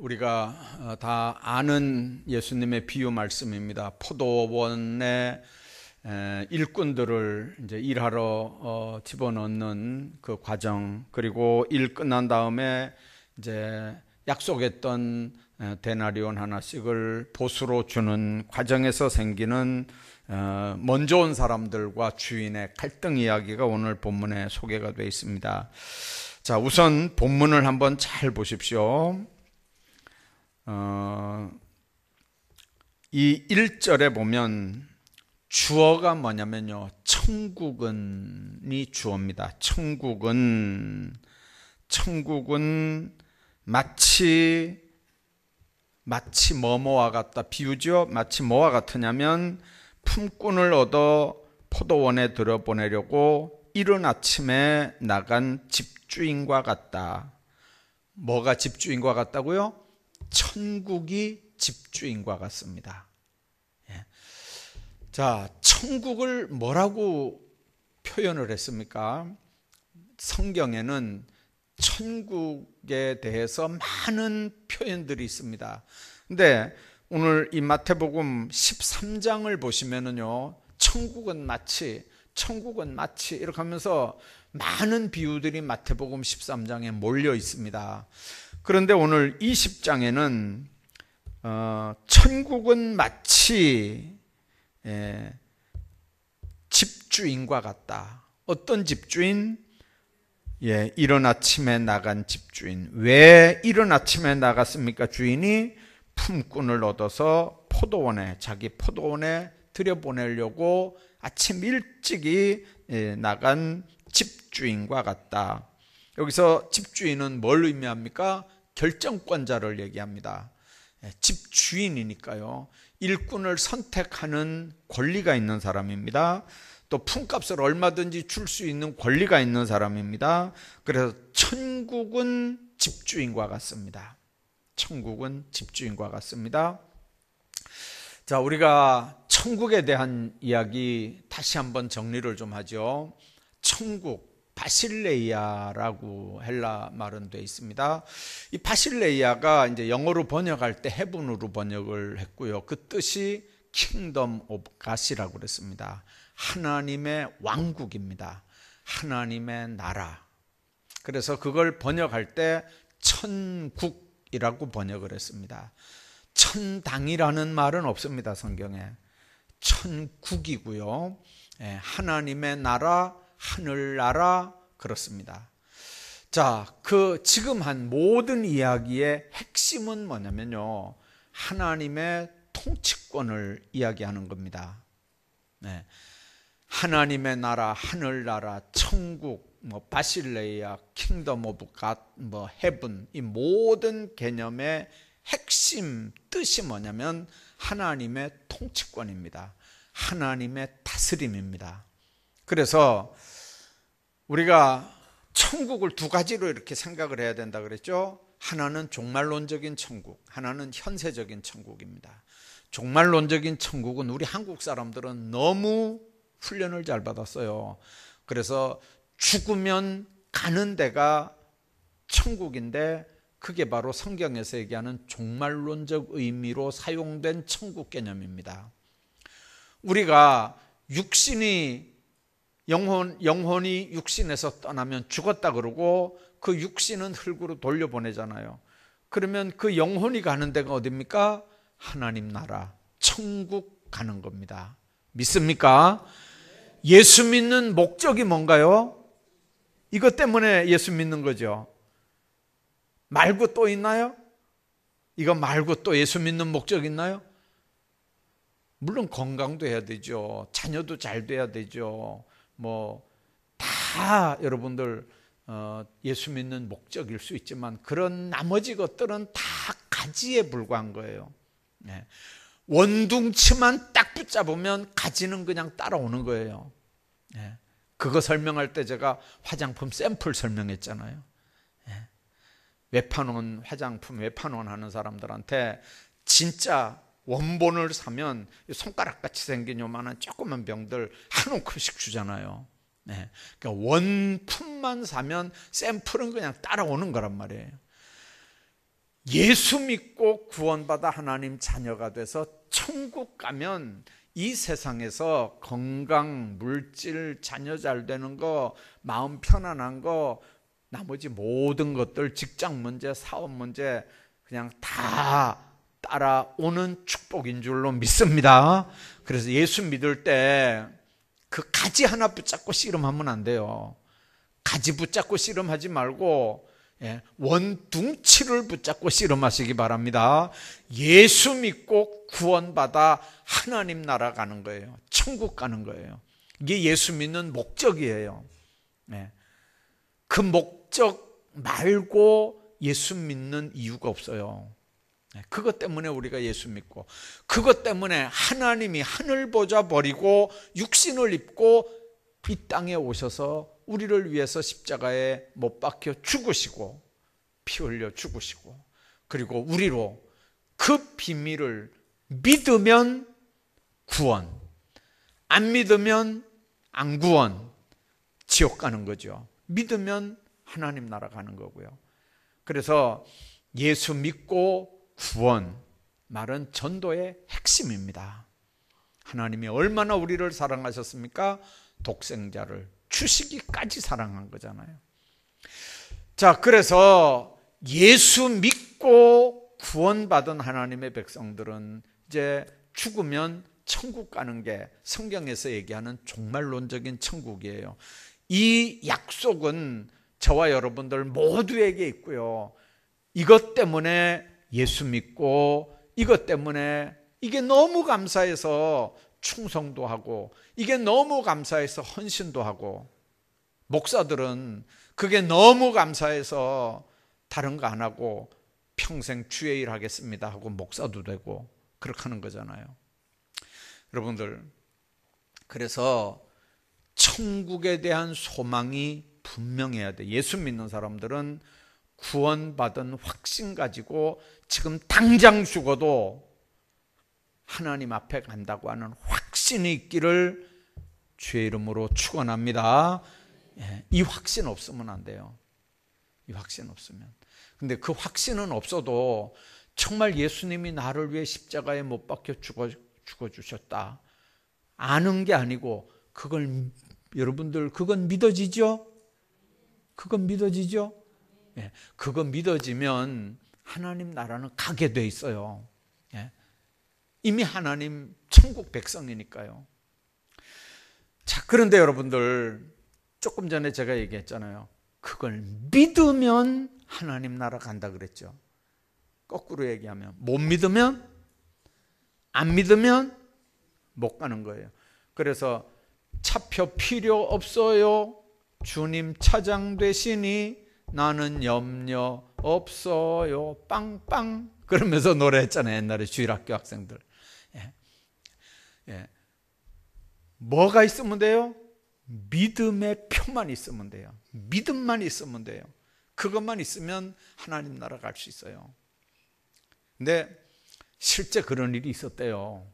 우리가 다 아는 예수님의 비유 말씀입니다. 포도원에 일꾼들을 이제 일하러 집어넣는 그 과정, 그리고 일 끝난 다음에 이제 약속했던 데나리온 하나씩을 보수로 주는 과정에서 생기는 먼저 온 사람들과 주인의 갈등 이야기가 오늘 본문에 소개가 되어 있습니다. 자, 우선 본문을 한번 잘 보십시오. 이 1절에 보면 주어가 뭐냐면요, 천국은이 주어입니다. 천국은 마치 뭐뭐와 같다. 비유죠. 마치 뭐와 같으냐면 품꾼을 얻어 포도원에 들여보내려고 이른 아침에 나간 집주인과 같다. 뭐가 집주인과 같다고요? 천국이 집주인과 같습니다. 자, 천국을 뭐라고 표현을 했습니까? 성경에는 천국에 대해서 많은 표현들이 있습니다. 근데 오늘 이 마태복음 13장을 보시면은요, 천국은 마치 이렇게 하면서 많은 비유들이 마태복음 13장에 몰려 있습니다. 그런데 오늘 20장에는 천국은 마치 집주인과 같다. 어떤 집주인? 이른 아침에 나간 집주인. 왜 이른 아침에 나갔습니까? 주인이 품꾼을 얻어서 자기 포도원에 들여보내려고 아침 일찍이 나간 집주인과 같다. 여기서 집주인은 뭘 의미합니까? 결정권자를 얘기합니다. 집주인이니까요, 일꾼을 선택하는 권리가 있는 사람입니다. 또 품값을 얼마든지 줄 수 있는 권리가 있는 사람입니다. 그래서 천국은 집주인과 같습니다. 천국은 집주인과 같습니다. 자, 우리가 천국에 대한 이야기 다시 한번 정리를 좀 하죠. 천국, 바실레이아라고 헬라 말은 되어 있습니다. 이 바실레이아가 이제 영어로 번역할 때 헤븐으로 번역을 했고요. 그 뜻이 킹덤 오브 갓이라고 그랬습니다. 하나님의 왕국입니다. 하나님의 나라. 그래서 그걸 번역할 때 천국이라고 번역을 했습니다. 천당이라는 말은 없습니다, 성경에. 천국이고요. 하나님의 나라, 하늘나라, 그렇습니다. 자, 지금 한 모든 이야기의 핵심은 뭐냐면요, 하나님의 통치권을 이야기하는 겁니다. 하나님의 나라, 하늘나라, 천국, 바실레이아, 킹덤 오브 갓, 헤븐, 이 모든 개념의 핵심 뜻이 뭐냐면 하나님의 통치권입니다. 하나님의 다스림입니다. 그래서 우리가 천국을 두 가지로 이렇게 생각을 해야 된다 그랬죠. 하나는 종말론적인 천국, 하나는 현세적인 천국입니다. 종말론적인 천국은 우리 한국 사람들은 너무 훈련을 잘 받았어요. 그래서 죽으면 가는 데가 천국인데, 그게 바로 성경에서 얘기하는 종말론적 의미로 사용된 천국 개념입니다. 우리가 영혼이 육신에서 떠나면 죽었다 그러고 그 육신은 흙으로 돌려보내잖아요. 그러면 그 영혼이 가는 데가 어디입니까? 하나님 나라, 천국 가는 겁니다. 믿습니까? 예수 믿는 목적이 뭔가요? 이것 때문에 예수 믿는 거죠. 말고 또 있나요? 이거 말고 또 예수 믿는 목적 있나요? 물론 건강도 해야 되죠. 자녀도 잘 돼야 되죠. 다 여러분들 예수 믿는 목적일 수 있지만, 그런 나머지 것들은 다 가지에 불과한 거예요. 원둥치만 딱 붙잡으면 가지는 그냥 따라오는 거예요. 그거 설명할 때 제가 화장품 샘플 설명했잖아요. 외판원 화장품, 외판원 하는 사람들한테 진짜 원본을 사면 손가락같이 생긴 요만한 조그만 병들 한 움큼씩 주잖아요. 그러니까 원품만 사면 샘플은 그냥 따라오는 거란 말이에요. 예수 믿고 구원받아 하나님 자녀가 돼서 천국 가면 이 세상에서 건강, 물질, 자녀 잘 되는 거, 마음 편안한 거, 나머지 모든 것들, 직장 문제, 사업 문제 그냥 다 따라오는 축복인 줄로 믿습니다. 그래서 예수 믿을 때 그 가지 하나 붙잡고 씨름하면 안 돼요. 가지 붙잡고 씨름하지 말고 원둥치를 붙잡고 씨름하시기 바랍니다. 예수 믿고 구원받아 하나님 나라 가는 거예요. 천국 가는 거예요. 이게 예수 믿는 목적이에요. 그 목적 말고 예수 믿는 이유가 없어요. 그것 때문에 우리가 예수 믿고, 그것 때문에 하나님이 하늘 보좌 버리고 육신을 입고 이 땅에 오셔서 우리를 위해서 십자가에 못 박혀 죽으시고 피 흘려 죽으시고, 그리고 우리로 그 비밀을 믿으면 구원, 안 믿으면 안 구원, 지옥 가는 거죠. 믿으면 하나님 나라 가는 거고요. 그래서 예수 믿고 구원, 말은 전도의 핵심입니다. 하나님이 얼마나 우리를 사랑하셨습니까? 독생자를 주시기까지 사랑한 거잖아요. 자, 그래서 예수 믿고 구원받은 하나님의 백성들은 이제 죽으면 천국 가는 게 성경에서 얘기하는 종말론적인 천국이에요. 이 약속은 저와 여러분들 모두에게 있고요. 이것 때문에 예수 믿고, 이것 때문에 이게 너무 감사해서 충성도 하고, 이게 너무 감사해서 헌신도 하고, 목사들은 그게 너무 감사해서 다른 거 안 하고 평생 주의 일 하겠습니다 하고 목사도 되고 그렇게 하는 거잖아요. 여러분들, 그래서 천국에 대한 소망이 분명해야 돼. 예수 믿는 사람들은 구원받은 확신 가지고 지금 당장 죽어도 하나님 앞에 간다고 하는 확신이 있기를 주의 이름으로 축원합니다. 이 확신 없으면 안 돼요. 이 확신 없으면. 근데 그 확신은 없어도 정말 예수님이 나를 위해 십자가에 못 박혀 죽어주셨다 아는 게 아니고, 그걸 여러분들 그건 믿어지죠? 그건 믿어지죠? 그거 믿어지면 하나님 나라는 가게 돼 있어요. 이미 하나님 천국 백성이니까요. 자, 그런데 여러분들, 조금 전에 제가 얘기했잖아요. 그걸 믿으면 하나님 나라 간다 그랬죠. 거꾸로 얘기하면, 못 믿으면, 안 믿으면 못 가는 거예요. 그래서 차표 필요 없어요. 주님 차장 되시니 나는 염려 없어요. 빵빵. 그러면서 노래했잖아요. 옛날에 주일학교 학생들. 뭐가 있으면 돼요? 믿음의 표만 있으면 돼요. 믿음만 있으면 돼요. 그것만 있으면 하나님 나라 갈 수 있어요. 근데 실제 그런 일이 있었대요.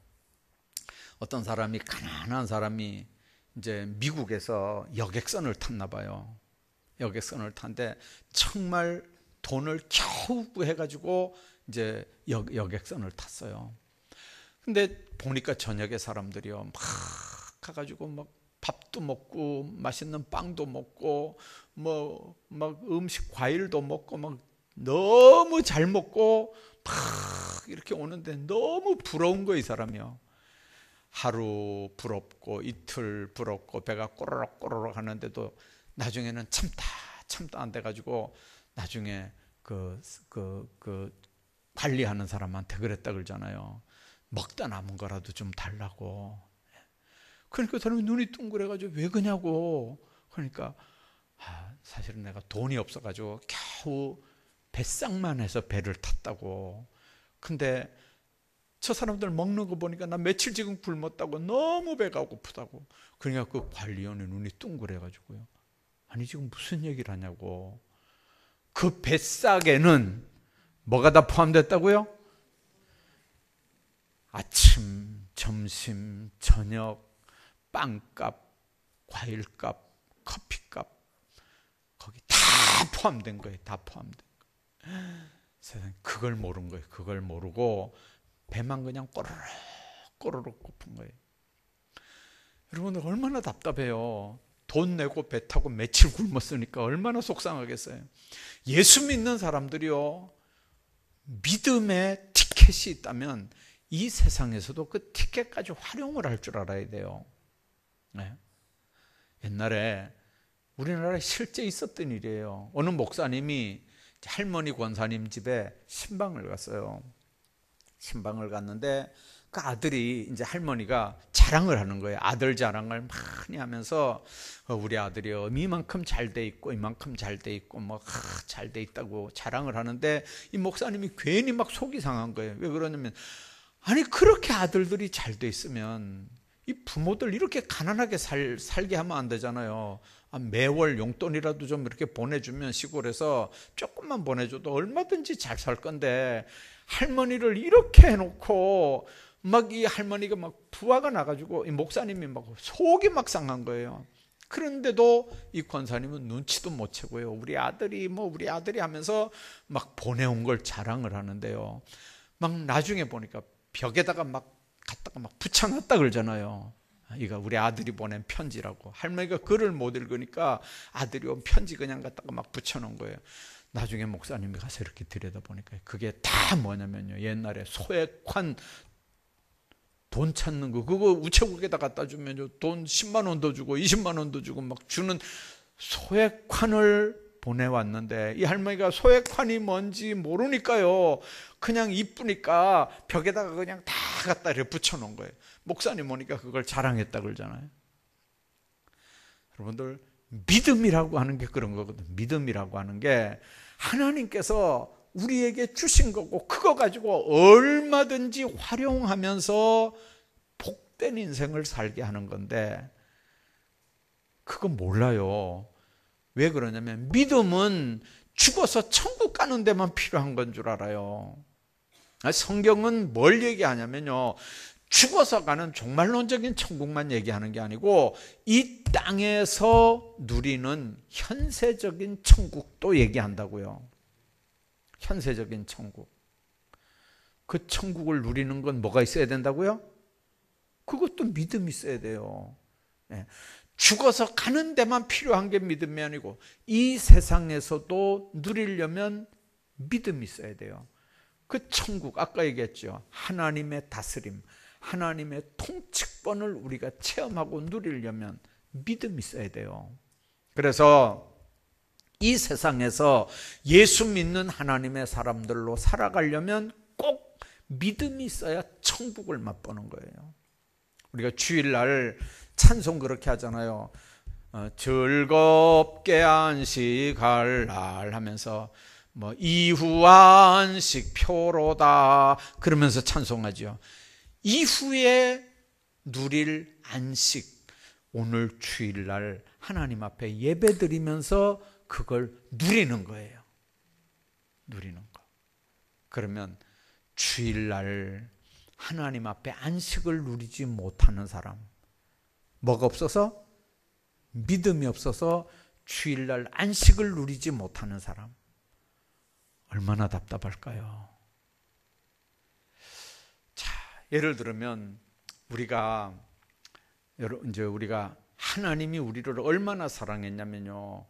어떤 사람이, 가난한 사람이 이제 미국에서 여객선을 탔나 봐요. 여객선을 탔는데 정말 돈을 겨우 구해가지고 이제 여객선을 탔어요. 근데 보니까 저녁에 사람들이요, 막 가가지고 막 밥도 먹고 맛있는 빵도 먹고 막 음식 과일도 먹고 막 너무 잘 먹고 막 이렇게 오는데 너무 부러운 거, 이 사람이요. 하루 부럽고 이틀 부럽고 배가 꼬르륵 꼬르륵 하는데도 나중에는 참다 안 돼가지고 나중에 그 관리하는 사람한테 그랬다 그러잖아요. 먹다 남은 거라도 좀 달라고. 그러니까 사람이 눈이 둥그래가지고 왜 그냐고. 그러니까 사실은 내가 돈이 없어가지고 겨우 뱃상만 해서 배를 탔다고. 근데 저 사람들 먹는 거 보니까 나 며칠 지금 굶었다고, 너무 배가 고프다고. 그러니까 그 관리원의 눈이 둥그래가지고요. 아니 지금 무슨 얘기를 하냐고. 그 뱃삭에는 뭐가 다 포함됐다고요? 아침, 점심, 저녁, 빵값, 과일값, 커피값, 거기 다 포함된 거예요. 다 포함된 거예요. 세상에 그걸 모른 거예요. 그걸 모르고 배만 그냥 꼬르륵 꼬르륵 고픈 거예요. 여러분들 얼마나 답답해요. 돈 내고 배 타고 며칠 굶었으니까 얼마나 속상하겠어요. 예수 믿는 사람들이요, 믿음의 티켓이 있다면 이 세상에서도 그 티켓까지 활용을 할 줄 알아야 돼요. 네. 옛날에 우리나라에 실제 있었던 일이에요. 어느 목사님이 할머니 권사님 집에 신방을 갔어요. 신방을 갔는데 그 아들이 이제 할머니가 자랑을 하는 거예요. 아들 자랑을 많이 하면서 우리 아들이요 이만큼 잘 돼 있고 이만큼 잘 돼 있고 뭐 잘 돼 있다고 자랑을 하는데 이 목사님이 괜히 막 속이 상한 거예요. 왜 그러냐면 아니 그렇게 아들들이 잘 돼 있으면 이 부모들 이렇게 가난하게 살게 하면 안 되잖아요. 매월 용돈이라도 좀 이렇게 보내주면 시골에서 조금만 보내줘도 얼마든지 잘 살 건데 할머니를 이렇게 해놓고 막 이 할머니가 막 부하가 나가지고 이 목사님이 막 속이 막 상한 거예요. 그런데도 이 권사님은 눈치도 못 채고요. 우리 아들이 하면서 막 보내온 걸 자랑을 하는데요. 막 나중에 보니까 벽에다가 막 갖다가 막 붙여놨다 그러잖아요. 이거 우리 아들이 보낸 편지라고. 할머니가 글을 못 읽으니까 아들이 온 편지 그냥 갖다가 막 붙여놓은 거예요. 나중에 목사님이 가서 이렇게 들여다보니까 그게 다 뭐냐면요, 옛날에 소액환 돈 찾는 거, 그거 우체국에다 갖다 주면 돈 10만 원 더 주고 20만 원 더 주고 막 주는 소액환을 보내왔는데 이 할머니가 소액환이 뭔지 모르니까요, 그냥 이쁘니까 벽에다가 그냥 다 갖다 이렇게 붙여놓은 거예요. 목사님 오니까 그걸 자랑했다 그러잖아요. 여러분들, 믿음이라고 하는 게 그런 거거든요. 믿음이라고 하는 게 하나님께서 우리에게 주신 거고 그거 가지고 얼마든지 활용하면서 복된 인생을 살게 하는 건데 그거 몰라요. 왜 그러냐면 믿음은 죽어서 천국 가는 데만 필요한 건 줄 알아요. 성경은 뭘 얘기하냐면요, 죽어서 가는 종말론적인 천국만 얘기하는 게 아니고 이 땅에서 누리는 현세적인 천국도 얘기한다고요. 현세적인 천국. 그 천국을 누리는 건 뭐가 있어야 된다고요? 그것도 믿음이 있어야 돼요. 네. 죽어서 가는 데만 필요한 게 믿음이 아니고 이 세상에서도 누리려면 믿음이 있어야 돼요. 그 천국, 아까 얘기했죠. 하나님의 다스림, 하나님의 통치권을 우리가 체험하고 누리려면 믿음이 있어야 돼요. 그래서 이 세상에서 예수 믿는 하나님의 사람들로 살아가려면 꼭 믿음이 있어야 천국을 맛보는 거예요. 우리가 주일날 찬송 그렇게 하잖아요. 즐겁게 안식할 날 하면서 뭐 이후 안식 표로다 그러면서 찬송하죠. 이후에 누릴 안식, 오늘 주일날 하나님 앞에 예배드리면서 그걸 누리는 거예요. 누리는 거. 그러면 주일날 하나님 앞에 안식을 누리지 못하는 사람, 뭐가 없어서? 믿음이 없어서 주일날 안식을 누리지 못하는 사람, 얼마나 답답할까요? 자, 예를 들면 우리가 하나님이 우리를 얼마나 사랑했냐면요,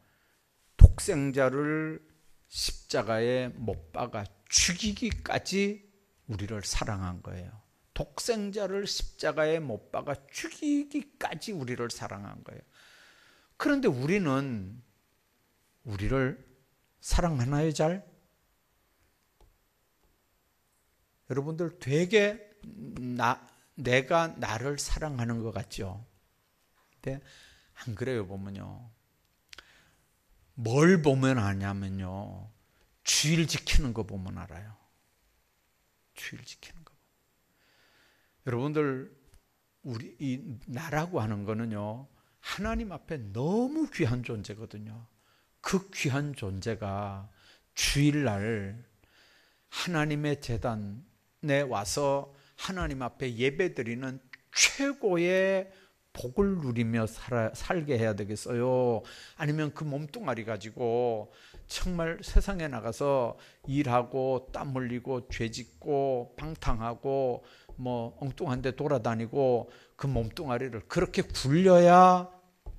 독생자를 십자가에 못 박아 죽이기까지 우리를 사랑한 거예요. 독생자를 십자가에 못 박아 죽이기까지 우리를 사랑한 거예요. 그런데 우리는 우리를 사랑하나요, 잘? 여러분들 되게 내가 나를 사랑하는 것 같죠? 근데 안 그래요. 보면요, 뭘 보면 아냐면요, 주일 지키는 거 보면 알아요. 주일 지키는 거. 여러분들, 우리 이 나라고 하는 거는요, 하나님 앞에 너무 귀한 존재거든요. 그 귀한 존재가 주일날 하나님의 제단에 와서 하나님 앞에 예배드리는 최고의 복을 누리며 살게 해야 되겠어요? 아니면 그 몸뚱아리 가지고 정말 세상에 나가서 일하고 땀 흘리고 죄 짓고 방탕하고 뭐 엉뚱한 데 돌아다니고 그 몸뚱아리를 그렇게 굴려야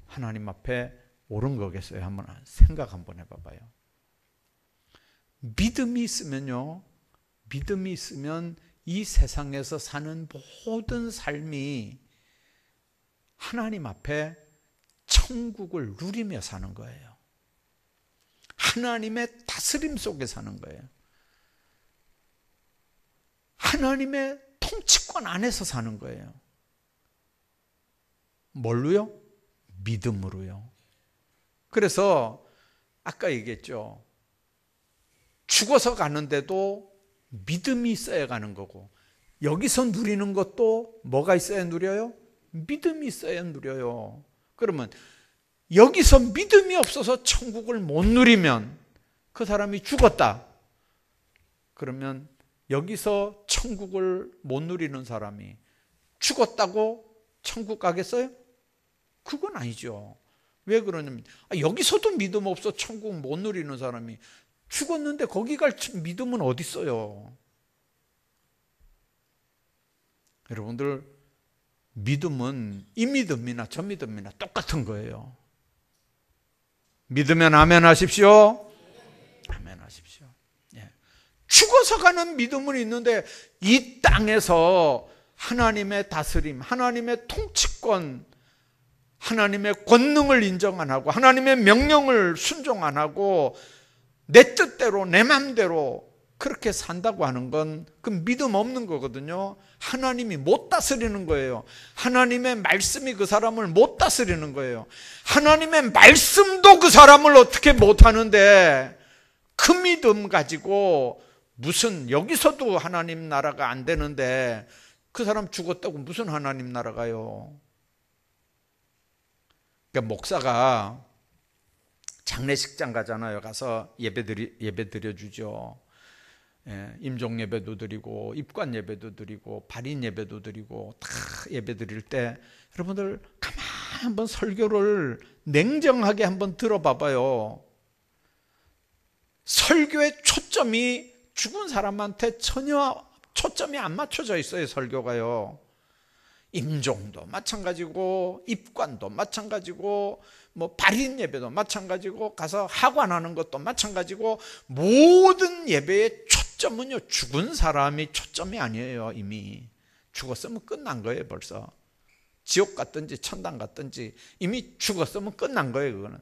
하나님 앞에 옳은 거겠어요? 한번 생각 한번 해봐봐요. 믿음이 있으면요, 믿음이 있으면 이 세상에서 사는 모든 삶이 하나님 앞에 천국을 누리며 사는 거예요. 하나님의 다스림 속에 사는 거예요. 하나님의 통치권 안에서 사는 거예요. 뭘로요? 믿음으로요. 그래서 아까 얘기했죠. 죽어서 가는데도 믿음이 있어야 가는 거고, 여기서 누리는 것도 뭐가 있어야 누려요? 믿음이 있어야 누려요. 그러면 여기서 믿음이 없어서 천국을 못 누리면 그 사람이 죽었다. 그러면 여기서 천국을 못 누리는 사람이 죽었다고 천국 가겠어요? 그건 아니죠. 왜 그러냐면 여기서도 믿음 없어 천국 못 누리는 사람이 죽었는데 거기 갈 믿음은 어디 있어요? 여러분들, 믿음은 이 믿음이나 저 믿음이나 똑같은 거예요. 믿으면 아멘 하십시오. 아멘 하십시오. 예. 죽어서 가는 믿음은 있는데 이 땅에서 하나님의 다스림, 하나님의 통치권, 하나님의 권능을 인정 안 하고 하나님의 명령을 순종 안 하고 내 뜻대로 내 마음대로 그렇게 산다고 하는 건 그 믿음 없는 거거든요. 하나님이 못 다스리는 거예요. 하나님의 말씀이 그 사람을 못 다스리는 거예요. 하나님의 말씀도 그 사람을 어떻게 못 하는데 그 믿음 가지고 무슨 여기서도 하나님 나라가 안 되는데 그 사람 죽었다고 무슨 하나님 나라가요? 그러니까 목사가 장례식장 가잖아요. 가서 예배 드려주죠. 예, 임종 예배도 드리고 입관 예배도 드리고 발인 예배도 드리고 다 예배 드릴 때 여러분들 가만히 한번 설교를 냉정하게 한번 들어봐봐요. 설교의 초점이 죽은 사람한테 전혀 초점이 안 맞춰져 있어요. 설교가요. 임종도 마찬가지고 입관도 마찬가지고 뭐 발인 예배도 마찬가지고 가서 하관하는 것도 마찬가지고 모든 예배의 초점은요 죽은 사람이 초점이 아니에요. 이미 죽었으면 끝난 거예요. 벌써 지옥 갔든지 천당 갔든지 이미 죽었으면 끝난 거예요. 그거는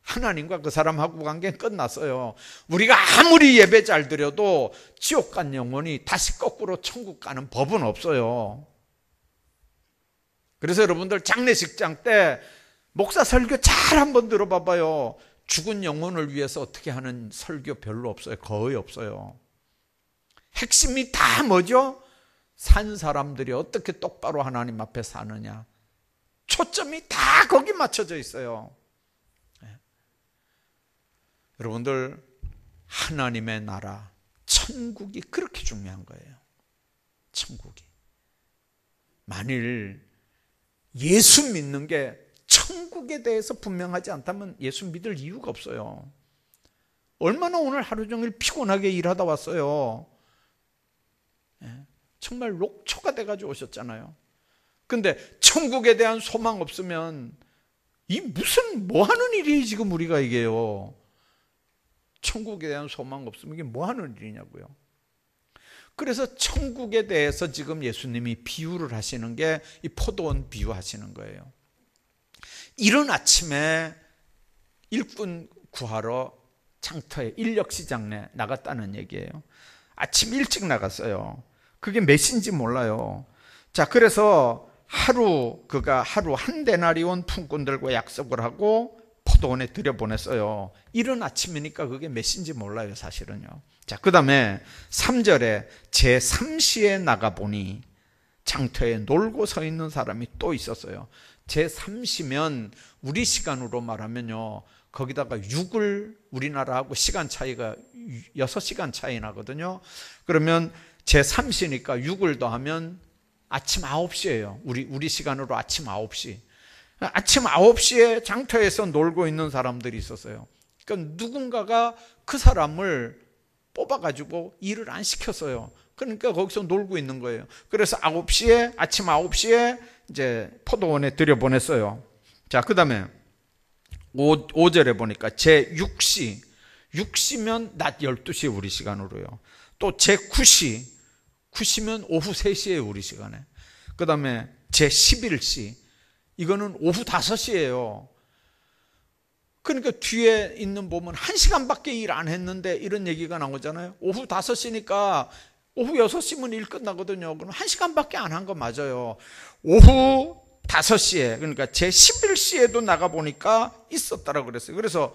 하나님과 그 사람하고 관계는 끝났어요. 우리가 아무리 예배 잘 드려도 지옥 간 영혼이 다시 거꾸로 천국 가는 법은 없어요. 그래서 여러분들 장례식장 때 목사 설교 잘 한번 들어봐봐요. 죽은 영혼을 위해서 어떻게 하는 설교 별로 없어요. 거의 없어요. 핵심이 다 뭐죠? 산 사람들이 어떻게 똑바로 하나님 앞에 사느냐. 초점이 다 거기 맞춰져 있어요. 여러분들, 하나님의 나라, 천국이 그렇게 중요한 거예요. 천국이. 만일 예수 믿는 게 천국에 대해서 분명하지 않다면 예수 믿을 이유가 없어요. 얼마나 오늘 하루 종일 피곤하게 일하다 왔어요. 정말 녹초가 돼가지고 오셨잖아요. 근데 천국에 대한 소망 없으면 이 무슨 뭐 하는 일이 지금 우리가 이게요. 천국에 대한 소망 없으면 이게 뭐 하는 일이냐고요. 그래서 천국에 대해서 지금 예수님이 비유를 하시는 게 이 포도원 비유하시는 거예요. 이른 아침에 일꾼 구하러 장터에 인력시장에 나갔다는 얘기예요. 아침 일찍 나갔어요. 그게 몇인지 몰라요. 자, 그래서 그가 하루 한 데나리온 품꾼들과 약속을 하고 포도원에 들여보냈어요. 이른 아침이니까 그게 몇인지 몰라요, 사실은요. 자, 그 다음에 3절에 제3시에 나가보니 장터에 놀고 서 있는 사람이 또 있었어요. 제3시면 우리 시간으로 말하면요, 거기다가 6을 우리나라하고 시간 차이가 6시간 차이 나거든요. 그러면 제3시니까 6을 더하면 아침 9시예요. 우리 시간으로 아침 9시. 아침 9시에 장터에서 놀고 있는 사람들이 있었어요. 그러니까 누군가가 그 사람을 뽑아가지고 일을 안 시켰어요. 그러니까 거기서 놀고 있는 거예요. 그래서 아침 9시에 이제 포도원에 들여보냈어요. 자, 그 다음에 5절에 보니까 제6시, 6시면 낮 12시 우리 시간으로요. 또 제9시, 9시면 오후 3시에 우리 시간에. 그 다음에 제11시, 이거는 오후 5시예요. 그러니까 뒤에 있는 보면 1시간밖에 일 안 했는데 이런 얘기가 나오잖아요. 오후 5시니까 오후 6시면 일 끝나거든요. 그럼 1시간밖에 안 한 거 맞아요. 오후 5시에, 그러니까 제11시에도 나가보니까 있었다라고 그랬어요. 그래서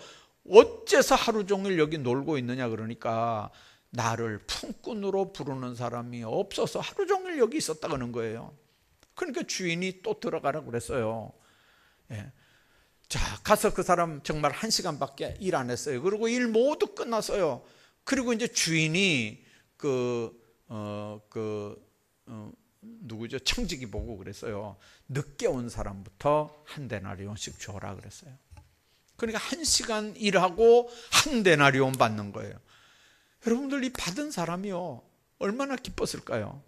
어째서 하루 종일 여기 놀고 있느냐 그러니까 나를 품꾼으로 부르는 사람이 없어서 하루 종일 여기 있었다는 거예요. 그러니까 주인이 또 들어가라고 그랬어요. 예. 자, 가서 그 사람 정말 1시간밖에 일 안 했어요. 그리고 일 모두 끝났어요. 그리고 이제 주인이 누구죠? 청지기 보고 그랬어요. 늦게 온 사람부터 한 데나리온씩 줘라 그랬어요. 그러니까 1시간 일하고 한 데나리온 받는 거예요. 여러분들, 이 받은 사람이요, 얼마나 기뻤을까요?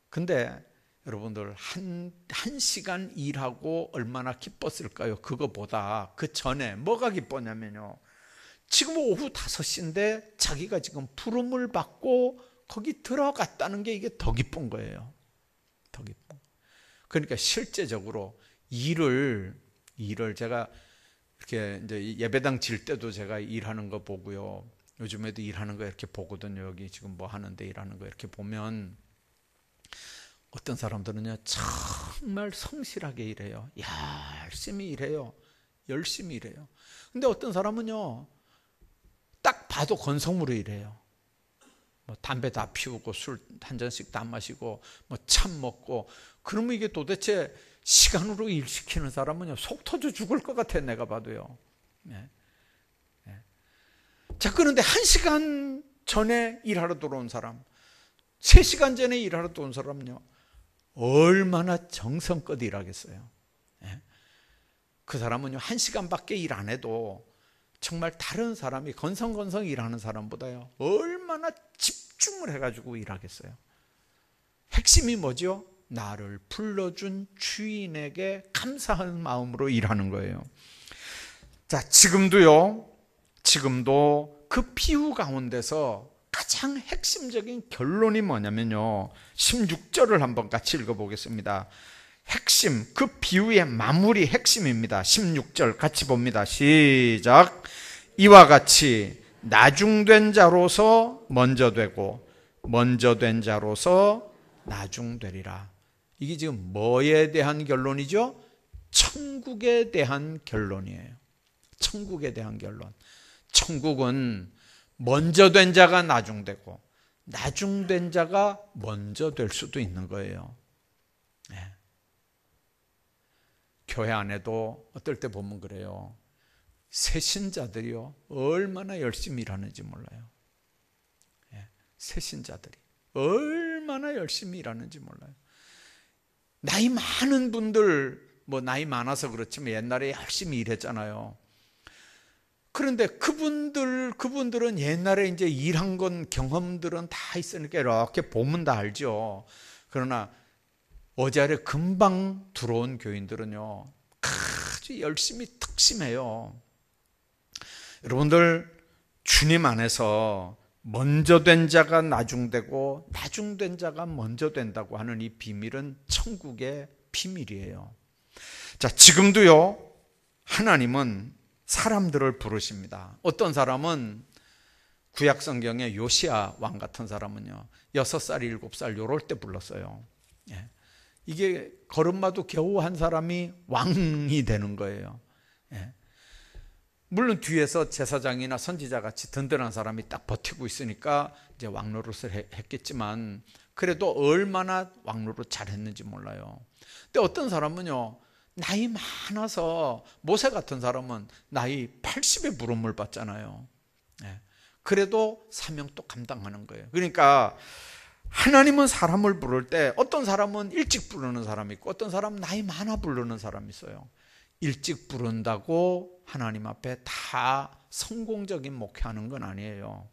근데 여러분들, 한 시간 일하고 얼마나 기뻤을까요? 그거보다 그 전에 뭐가 기뻤냐면요, 지금 오후 5시인데 자기가 지금 부름을 받고 거기 들어갔다는 게 이게 더 기쁜 거예요. 더 기쁜. 그러니까 실제적으로 일을 제가 이렇게 이제 예배당 질 때도 제가 일하는 거 보고요, 요즘에도 일하는 거 이렇게 보거든요. 여기 지금 뭐 하는데 일하는 거 이렇게 보면 어떤 사람들은요 정말 성실하게 일해요. 열심히 일해요. 열심히 일해요. 근데 어떤 사람은요 딱 봐도 건성으로 일해요. 뭐 담배 다 피우고 술 한 잔씩 다 마시고 뭐 참 먹고, 그러면 이게 도대체 시간으로 일 시키는 사람은요 속 터져 죽을 것 같아, 내가 봐도요. 네. 네. 자, 그런데 1시간 전에 일하러 들어온 사람, 3시간 전에 일하러 들어온 사람은요 얼마나 정성껏 일하겠어요. 네. 그 사람은요 1시간밖에 일 안 해도 정말 다른 사람이 건성건성 일하는 사람보다요 얼마나 집중을 해가지고 일하겠어요. 핵심이 뭐죠? 나를 불러준 주인에게 감사하는 마음으로 일하는 거예요. 자, 지금도 그 비유 가운데서 가장 핵심적인 결론이 뭐냐면요, 16절을 한번 같이 읽어보겠습니다. 핵심, 그 비유의 마무리 핵심입니다. 16절 같이 봅니다. 시작. 이와 같이 나중된 자로서 먼저 되고 먼저 된 자로서 나중되리라. 이게 지금 뭐에 대한 결론이죠? 천국에 대한 결론이에요. 천국에 대한 결론. 천국은 먼저 된 자가 나중되고 나중된 자가 먼저 될 수도 있는 거예요. 네. 교회 안에도 어떨 때 보면 그래요. 새신자들이요 얼마나 열심히 일하는지 몰라요. 네. 새신자들이 얼마나 열심히 일하는지 몰라요. 나이 많은 분들, 뭐 나이 많아서 그렇지만 옛날에 열심히 일했잖아요. 그런데 그분들은 옛날에 이제 일한 건 경험들은 다 있으니까 이렇게 보면 다 알죠. 그러나 어제를 금방 들어온 교인들은요 아주 열심히 특심해요. 여러분들, 주님 안에서 먼저 된 자가 나중되고 나중된 자가 먼저 된다고 하는 이 비밀은 천국의 비밀이에요. 자, 지금도요 하나님은 사람들을 부르십니다. 어떤 사람은 구약 성경에 요시야 왕 같은 사람은요 6살, 7살 요럴 때 불렀어요. 예. 이게 걸음마도 겨우 한 사람이 왕이 되는 거예요. 예. 물론 뒤에서 제사장이나 선지자 같이 든든한 사람이 딱 버티고 있으니까 이제 왕 노릇을 했겠지만 그래도 얼마나 왕 노릇 잘했는지 몰라요. 근데 어떤 사람은요 나이 많아서, 모세 같은 사람은 나이 80에 부름을 받잖아요. 네. 그래도 사명 또 감당하는 거예요. 그러니까 하나님은 사람을 부를 때 어떤 사람은 일찍 부르는 사람이 있고 어떤 사람은 나이 많아 부르는 사람이 있어요. 일찍 부른다고 하나님 앞에 다 성공적인 목회하는 건 아니에요.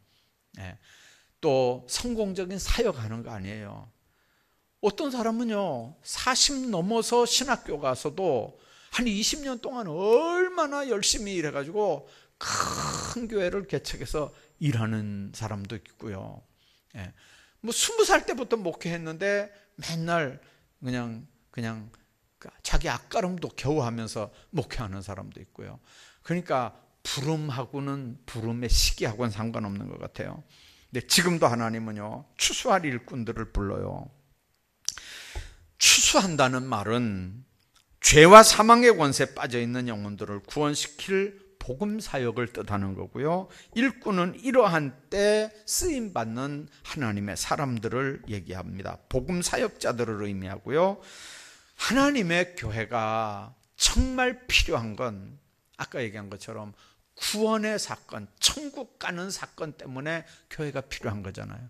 또 성공적인 사역하는 거 아니에요. 어떤 사람은요 40 넘어서 신학교 가서도 한 20년 동안 얼마나 열심히 일해가지고 큰 교회를 개척해서 일하는 사람도 있고요. 뭐 20살 때부터 목회했는데 맨날 그냥 자기 앞가름도 겨우 하면서 목회하는 사람도 있고요. 그러니까 부름하고는 부름의 시기하고는 상관없는 것 같아요. 근데 지금도 하나님은요 추수할 일꾼들을 불러요. 추수한다는 말은 죄와 사망의 권세에 빠져있는 영혼들을 구원시킬 복음 사역을 뜻하는 거고요. 일꾼은 이러한 때 쓰임받는 하나님의 사람들을 얘기합니다. 복음 사역자들을 의미하고요. 하나님의 교회가 정말 필요한 건 아까 얘기한 것처럼 구원의 사건, 천국 가는 사건 때문에 교회가 필요한 거잖아요.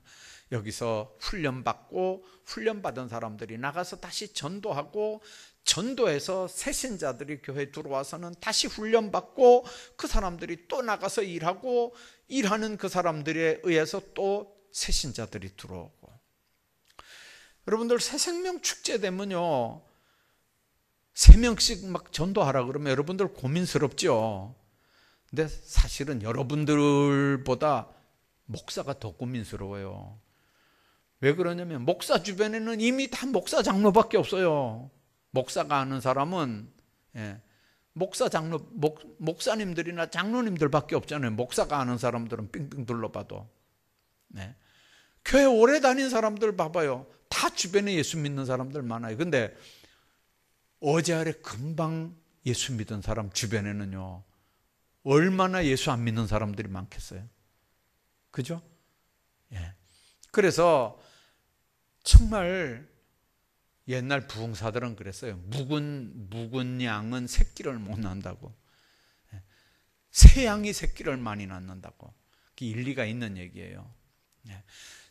여기서 훈련받은 사람들이 나가서 다시 전도하고, 전도해서 새신자들이 교회에 들어와서는 다시 훈련받고, 그 사람들이 또 나가서 일하고, 일하는 그 사람들에 의해서 또 새신자들이 들어오고. 여러분들 새생명 축제 되면요 3명씩 막 전도하라 그러면 여러분들 고민스럽죠. 근데 사실은 여러분들보다 목사가 더 고민스러워요. 왜 그러냐면 목사 주변에는 이미 다 목사 장로밖에 없어요. 목사가 아는 사람은 목사 장로 목사님들이나 장로님들밖에 없잖아요. 목사가 아는 사람들은 빙빙 둘러봐도. 교회 오래 다닌 사람들 봐봐요. 다 주변에 예수 믿는 사람들 많아요. 근데 어제 아래 금방 예수 믿은 사람 주변에는요 얼마나 예수 안 믿는 사람들이 많겠어요. 그죠? 그래서 정말 옛날 부흥사들은 그랬어요. 묵은 양은 새끼를 못 낳는다고. 새 양이 새끼를 많이 낳는다고. 그게 일리가 있는 얘기예요.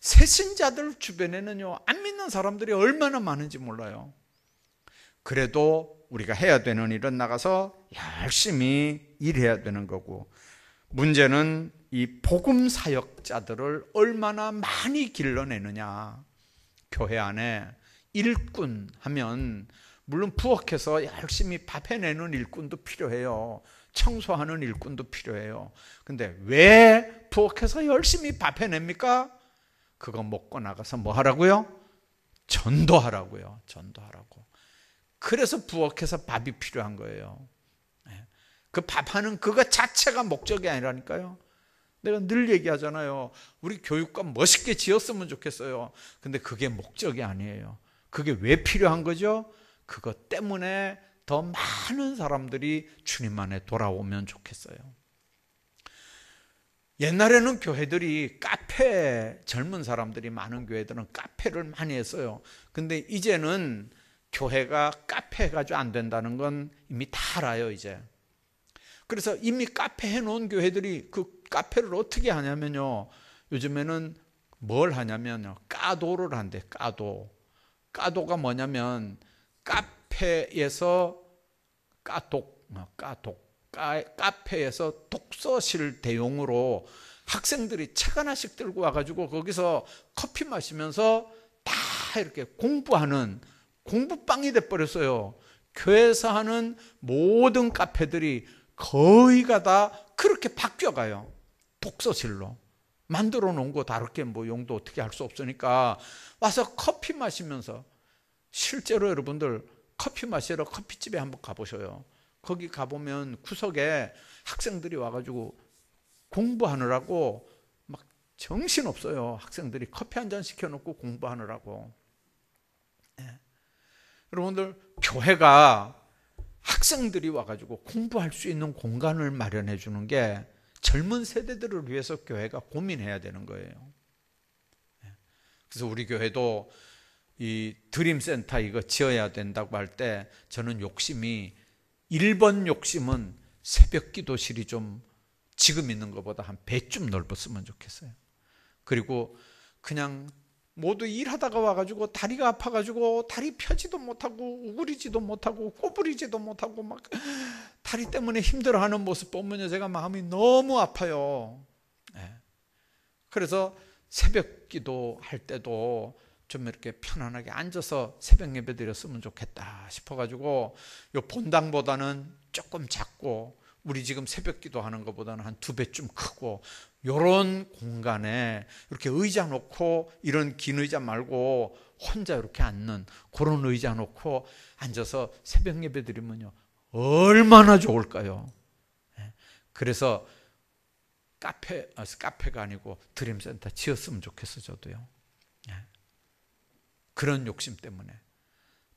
새신자들 주변에는요 안 믿는 사람들이 얼마나 많은지 몰라요. 그래도 우리가 해야 되는 일은 나가서 열심히 일해야 되는 거고, 문제는 이 복음 사역자들을 얼마나 많이 길러내느냐. 교회 안에 일꾼 하면 물론 부엌에서 열심히 밥 해내는 일꾼도 필요해요. 청소하는 일꾼도 필요해요. 근데 왜 부엌에서 열심히 밥 해냅니까? 그거 먹고 나가서 뭐 하라고요? 전도하라고요. 전도하라고. 그래서 부엌에서 밥이 필요한 거예요. 그 밥하는 그거 자체가 목적이 아니라니까요. 내가 늘 얘기하잖아요. 우리 교육관 멋있게 지었으면 좋겠어요. 근데 그게 목적이 아니에요. 그게 왜 필요한 거죠? 그것 때문에 더 많은 사람들이 주님 안에 돌아오면 좋겠어요. 옛날에는 교회들이 젊은 사람들이 많은 교회들은 카페를 많이 했어요. 근데 이제는 교회가 카페 해가지고 안 된다는 건 이미 다 알아요, 이제. 그래서 이미 카페 해놓은 교회들이 그 카페를 어떻게 하냐면요. 요즘에는 뭘 하냐면요. 까도를 한대, 까도. 까도가 뭐냐면 카페에서 카페에서 독서실 대용으로 학생들이 책 하나씩 들고 와가지고 거기서 커피 마시면서 다 이렇게 공부하는 공부방이 돼버렸어요. 교회에서 하는 모든 카페들이 거의가 다 그렇게 바뀌어가요. 독서실로 만들어 놓은 거 다르게 뭐 용도 어떻게 할 수 없으니까 와서 커피 마시면서, 실제로 여러분들 커피 마시러 커피집에 한번 가보셔요. 거기 가보면 구석에 학생들이 와가지고 공부하느라고 막 정신없어요. 학생들이 커피 한 잔 시켜놓고 공부하느라고. 여러분들 교회가 학생들이 와가지고 공부할 수 있는 공간을 마련해 주는 게 젊은 세대들을 위해서 교회가 고민해야 되는 거예요. 그래서 우리 교회도 이 드림센터 이거 지어야 된다고 할 때 저는 1번 욕심은 새벽 기도실이 좀 지금 있는 것보다 한 배쯤 넓었으면 좋겠어요. 그리고 그냥 모두 일하다가 와가지고 다리가 아파가지고 다리 펴지도 못하고 우그리지도 못하고 꼬부리지도 못하고 막 다리 때문에 힘들어하는 모습 보면요, 제가 마음이 너무 아파요. 그래서 새벽 기도할 때도 좀 이렇게 편안하게 앉아서 새벽 예배 드렸으면 좋겠다 싶어가지고, 요 본당보다는 조금 작고, 우리 지금 새벽 기도하는 것보다는 한 2배쯤 크고, 요런 공간에 이렇게 의자 놓고, 이런 긴 의자 말고 혼자 이렇게 앉는 그런 의자 놓고 앉아서 새벽 예배 드리면요, 얼마나 좋을까요? 그래서 카페가 아니고 드림센터 지었으면 좋겠어, 저도요. 그런 욕심 때문에.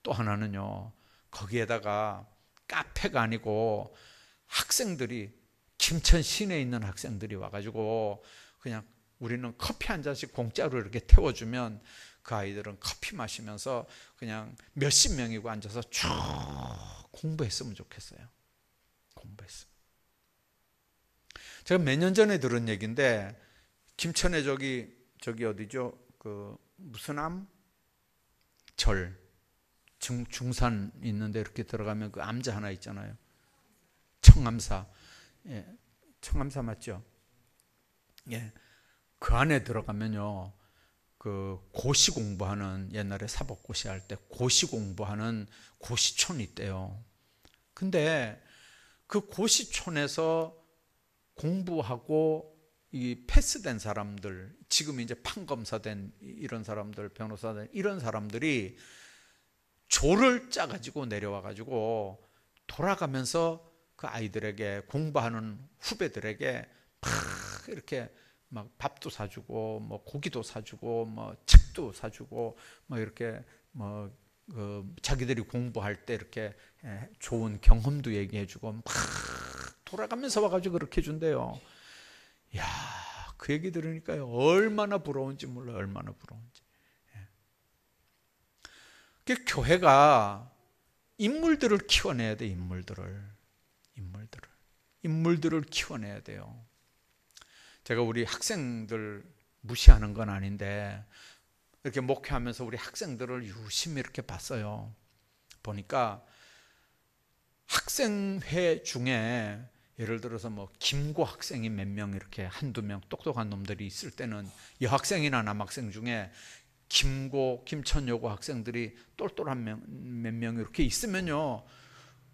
또 하나는요, 거기에다가 카페가 아니고 학생들이, 김천 시내에 있는 학생들이 와가지고 그냥 우리는 커피 한 잔씩 공짜로 이렇게 태워주면 그 아이들은 커피 마시면서 그냥 몇십 명이고 앉아서 쭉 공부했으면 좋겠어요. 공부했으면. 제가 몇 년 전에 들은 얘기인데, 김천에 저기 어디죠? 그 무슨 암? 절 중산 있는데 이렇게 들어가면 그 암자 하나 있잖아요. 청암사. 청암사 맞죠? 그 안에 들어가면요, 그 고시 공부하는, 옛날에 사법고시 할 때 고시 공부하는 고시촌이 있대요. 근데 그 고시촌에서 공부하고 이 패스된 사람들, 지금 이제 판검사된 이런 사람들, 변호사된 이런 사람들이 조를 짜가지고 내려와가지고 돌아가면서 그 아이들에게, 공부하는 후배들에게 막 이렇게 막 밥도 사주고, 뭐 고기도 사주고, 뭐 책도 사주고, 뭐 이렇게 뭐 자기들이 공부할 때 이렇게 좋은 경험도 얘기해주고, 막 돌아가면서 와가지고 그렇게 해준대요. 야, 그 얘기 들으니까요, 얼마나 부러운지 몰라요. 얼마나 부러운지. 그 교회가 인물들을 키워내야 돼. 인물들을 키워내야 돼요. 제가 우리 학생들 무시하는 건 아닌데, 이렇게 목회하면서 우리 학생들을 유심히 이렇게 봤어요. 보니까 학생회 중에 예를 들어서 뭐 김고 학생이 몇 명, 이렇게 한두 명 똑똑한 놈들이 있을 때는 여학생이나 남학생 중에 김고, 김천여고 학생들이 똘똘한 몇 명 이렇게 있으면요,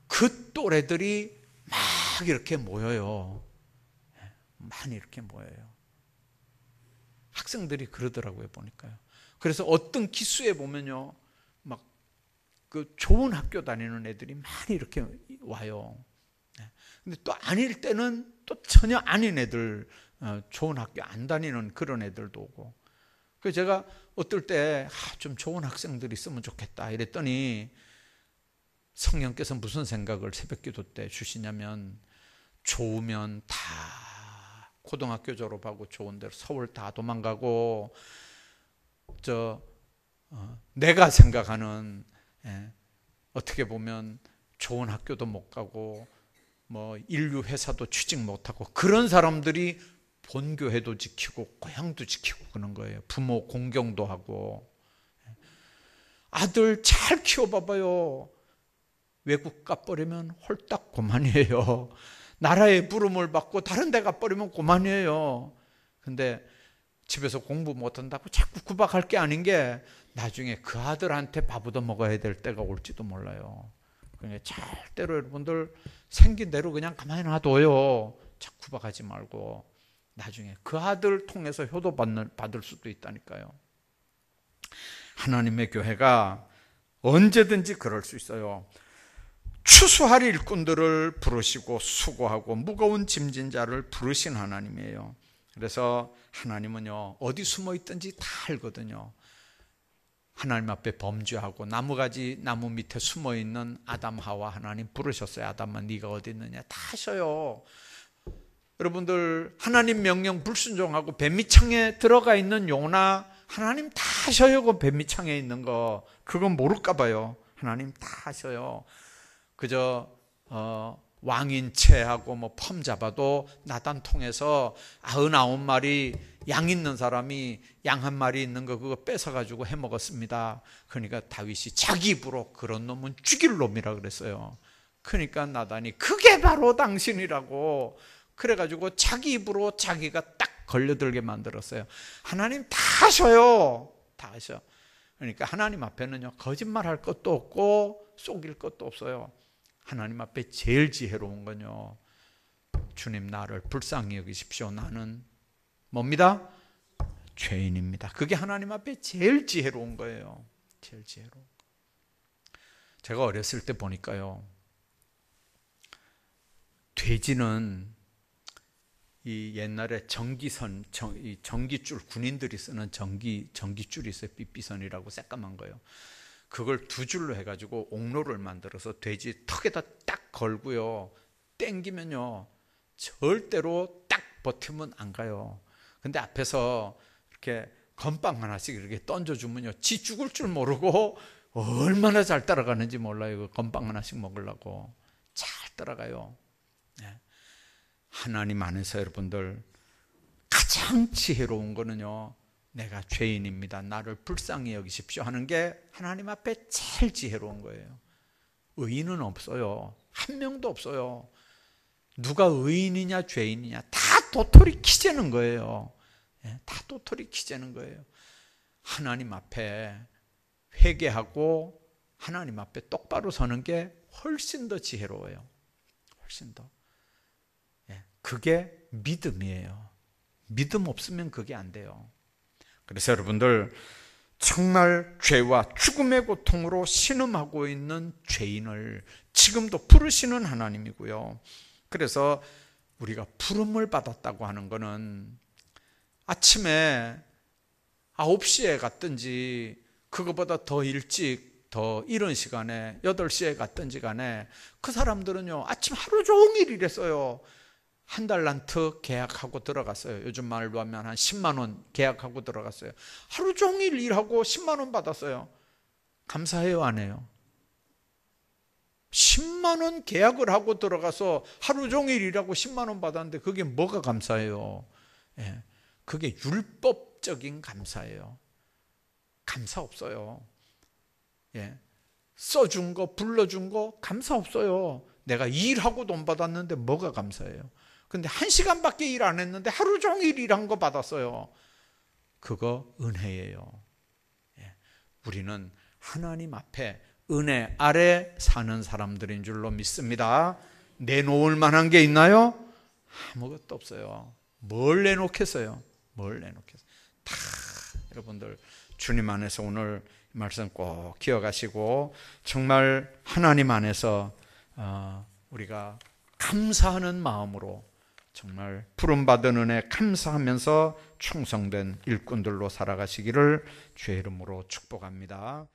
그 또래들이 막 이렇게 모여요. 많이 이렇게 모여요. 학생들이 그러더라고요, 보니까요. 그래서 어떤 기수에 보면요, 막 그 좋은 학교 다니는 애들이 많이 이렇게 와요. 근데 또 아닐 때는 또 전혀 아닌 애들, 좋은 학교 안 다니는 그런 애들도 오고. 그래서 제가 어떨 때 좀 좋은 학생들이 있으면 좋겠다 이랬더니, 성령께서 무슨 생각을 새벽기도 때 주시냐면, 좋으면 다 고등학교 졸업하고 좋은 데로 서울 다 도망가고, 내가 생각하는, 어떻게 보면 좋은 학교도 못 가고 뭐 인류 회사도 취직 못하고, 그런 사람들이 본교회도 지키고 고향도 지키고 그런 거예요. 부모 공경도 하고. 아들 잘 키워봐봐요. 외국 가버리면 홀딱 고만이에요. 나라의 부름을 받고 다른 데 가버리면 고만이에요. 근데 집에서 공부 못한다고 자꾸 구박할 게 아닌 게, 나중에 그 아들한테 밥 얻어 먹어야 될 때가 올지도 몰라요. 그러니까 절대로 여러분들 생긴 대로 그냥 가만히 놔둬요. 자꾸 구박하지 말고. 나중에 그 아들 통해서 효도 받을 수도 있다니까요. 하나님의 교회가 언제든지 그럴 수 있어요. 추수할 일꾼들을 부르시고 수고하고 무거운 짐진 자를 부르신 하나님이에요. 그래서 하나님은요, 어디 숨어 있든지 다 알거든요. 하나님 앞에 범죄하고 나무 밑에 숨어 있는 아담 하와 하나님 부르셨어요. 아담아, 네가 어디 있느냐? 다 아셔요. 여러분들 하나님 명령 불순종하고 뱀미창에 들어가 있는 요나, 하나님 다 아셔요. 그 뱀미창에 있는 거, 그건 모를까 봐요. 하나님 다 아셔요. 그저 왕인체하고 뭐 펌 잡아도 나단 통해서 99마리 양 있는 사람이 양 한 마리 있는 거 그거 뺏어가지고 해먹었습니다. 그러니까 다윗이 자기 입으로 그런 놈은 죽일 놈이라 그랬어요. 그러니까 나단이 그게 바로 당신이라고 그래가지고 자기 입으로 자기가 딱 걸려들게 만들었어요. 하나님 다 하셔요. 다 하셔. 그러니까 하나님 앞에는요, 거짓말할 것도 없고 속일 것도 없어요. 하나님 앞에 제일 지혜로운 건요, 주님 나를 불쌍히 여기십시오. 나는 뭡니다? 죄인입니다. 그게 하나님 앞에 제일 지혜로운 거예요. 제일 지혜로운 거. 제가 어렸을 때 보니까요, 돼지는 이 옛날에 전기선, 이 전기줄, 군인들이 쓰는 전기줄이 있어요. 삐삐선이라고 새까만 거예요. 그걸 두 줄로 해가지고 옥로를 만들어서 돼지 턱에다 딱 걸고요, 땡기면요 절대로 딱 버티면 안 가요. 근데 앞에서 이렇게 건빵 하나씩 이렇게 던져주면요, 지 죽을 줄 모르고 얼마나 잘 따라가는지 몰라요. 그 건빵 하나씩 먹으려고 잘 따라가요. 네. 하나님 안에서 여러분들 가장 지혜로운 거는요, 내가 죄인입니다, 나를 불쌍히 여기십시오 하는 게 하나님 앞에 제일 지혜로운 거예요. 의인은 없어요. 한 명도 없어요. 누가 의인이냐 죄인이냐 다 도토리 키재는 거예요. 다 도토리 키재는 거예요. 하나님 앞에 회개하고 하나님 앞에 똑바로 서는 게 훨씬 더 지혜로워요. 훨씬 더. 그게 믿음이에요. 믿음 없으면 그게 안 돼요. 그래서 여러분들, 정말 죄와 죽음의 고통으로 신음하고 있는 죄인을 지금도 부르시는 하나님이고요. 그래서 우리가 부름을 받았다고 하는 것은 아침에 9시에 갔든지 그거보다 더 일찍 더 이른 시간에 8시에 갔든지 간에 그 사람들은요, 아침 하루 종일 일했어요. 한 달란트 계약하고 들어갔어요. 요즘 말로 하면 한 10만 원 계약하고 들어갔어요. 하루 종일 일하고 10만 원 받았어요. 감사해요, 안 해요? 10만 원 계약을 하고 들어가서 하루 종일 일하고 10만 원 받았는데 그게 뭐가 감사해요? 그게 율법적인 감사예요. 감사 없어요. 써준 거, 불러준 거 감사 없어요. 내가 일하고 돈 받았는데 뭐가 감사해요? 근데 1시간밖에 일 안 했는데 하루 종일 일한 거 받았어요. 그거 은혜예요. 우리는 하나님 앞에 은혜 아래 사는 사람들인 줄로 믿습니다. 내놓을 만한 게 있나요? 아무것도 없어요. 뭘 내놓겠어요? 뭘 내놓겠어요? 다 여러분들 주님 안에서 오늘 말씀 꼭 기억하시고 정말 하나님 안에서 우리가 감사하는 마음으로 정말 부름받은 은혜 감사하면서 충성된 일꾼들로 살아가시기를 주의 이름으로 축복합니다.